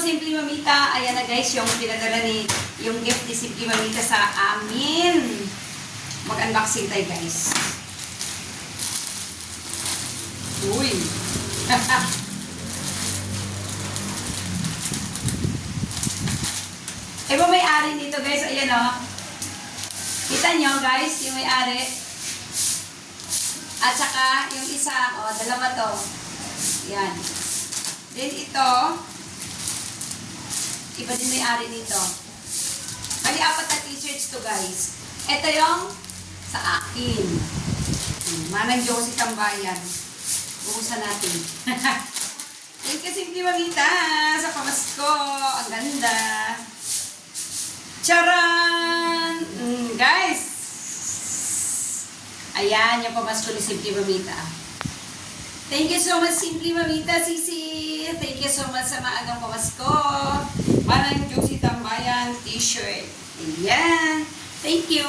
Simply Mamita, ayan na guys, yung pinadala yung gift ni Simply Mamita sa amin. Mag-unboxing tayo guys. Uy! Ito may-ari nito guys, ayan o. Kita nyo guys, yung may-ari. At saka yung isa, dalawa to. Yan. Then ito, iba din may-ari nito. Bali, 4 na t-shirts to guys. Ito yung sa akin. Manang Josie Tambayan. Bukusan natin. Thank you, Simply Mamita, sa pamasko. Ang ganda. Charan! Guys! Ayan, yung pamasko ni Simply Mamita. Thank you so much, Simply Mamita, Sisi. Thank you so much sa maagang pamasko. Manang Josie Tambayan t-shirt. Ayan. Thank you.